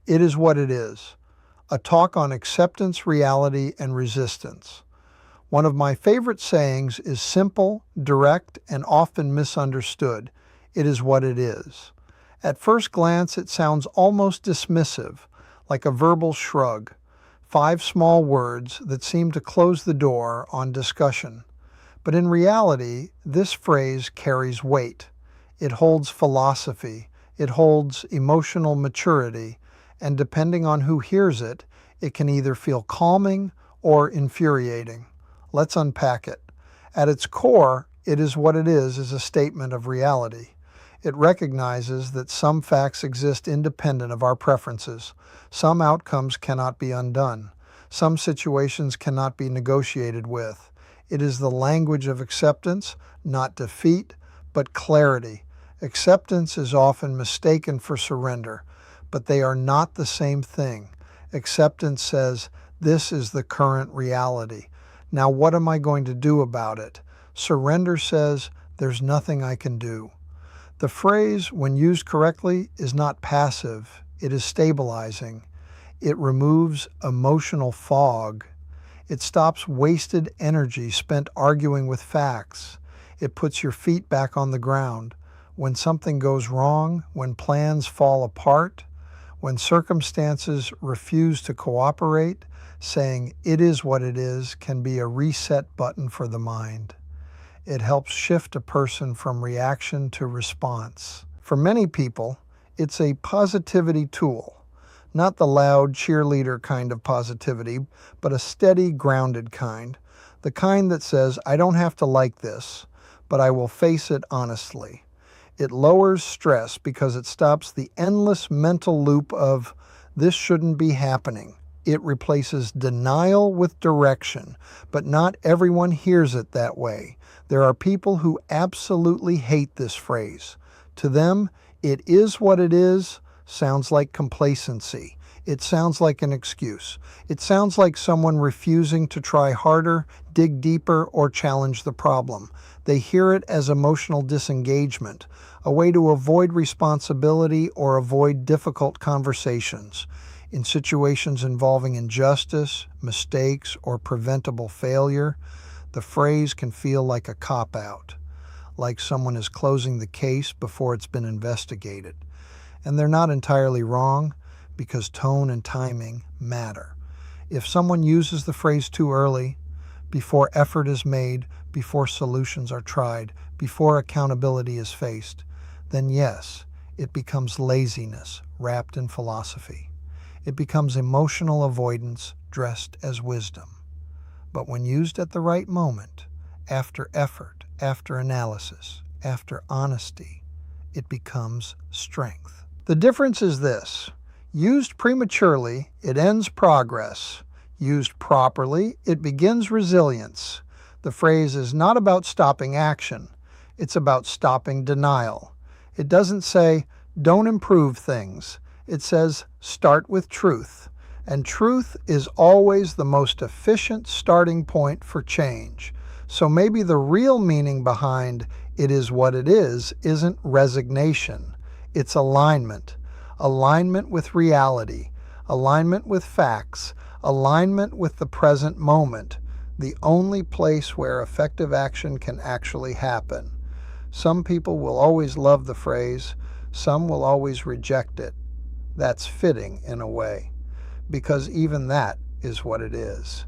It is what it is. A talk on acceptance, reality, and resistance. One of my favorite sayings is simple, direct, and often misunderstood. It is what it is. At first glance, it sounds almost dismissive, like a verbal shrug. 5 small words that seem to close the door on discussion. But in reality, this phrase carries weight. It holds philosophy. It holds emotional maturity. And depending on who hears it, it can either feel calming or infuriating. Let's unpack it. At its core, it is what it is a statement of reality. It recognizes that some facts exist independent of our preferences. Some outcomes cannot be undone. Some situations cannot be negotiated with. It is the language of acceptance, not defeat, but clarity. Acceptance is often mistaken for surrender, but they are not the same thing. Acceptance says, this is the current reality. Now what am I going to do about it? Surrender says, there's nothing I can do. The phrase, when used correctly, is not passive. It is stabilizing. It removes emotional fog. It stops wasted energy spent arguing with facts. It puts your feet back on the ground. When something goes wrong, when plans fall apart, when circumstances refuse to cooperate, saying it is what it is can be a reset button for the mind. It helps shift a person from reaction to response. For many people, it's a positivity tool, not the loud cheerleader kind of positivity, but a steady, grounded kind. The kind that says, I don't have to like this, but I will face it honestly. It lowers stress because it stops the endless mental loop of, this shouldn't be happening. It replaces denial with direction, but not everyone hears it that way. There are people who absolutely hate this phrase. To them, it is what it is sounds like complacency. It sounds like an excuse. It sounds like someone refusing to try harder, dig deeper, or challenge the problem. They hear it as emotional disengagement, a way to avoid responsibility or avoid difficult conversations. In situations involving injustice, mistakes, or preventable failure, the phrase can feel like a cop-out, like someone is closing the case before it's been investigated. And they're not entirely wrong, because tone and timing matter. If someone uses the phrase too early, before effort is made, before solutions are tried, before accountability is faced, then yes, it becomes laziness wrapped in philosophy. It becomes emotional avoidance dressed as wisdom. But when used at the right moment, after effort, after analysis, after honesty, it becomes strength. The difference is this. Used prematurely, it ends progress. Used properly, it begins resilience. The phrase is not about stopping action. It's about stopping denial. It doesn't say, don't improve things. It says, start with truth. And truth is always the most efficient starting point for change. So maybe the real meaning behind it is what it is isn't resignation. It's alignment. Alignment with reality. Alignment with facts. Alignment with the present moment. The only place where effective action can actually happen. Some people will always love the phrase. Some will always reject it. That's fitting in a way, because even that is what it is.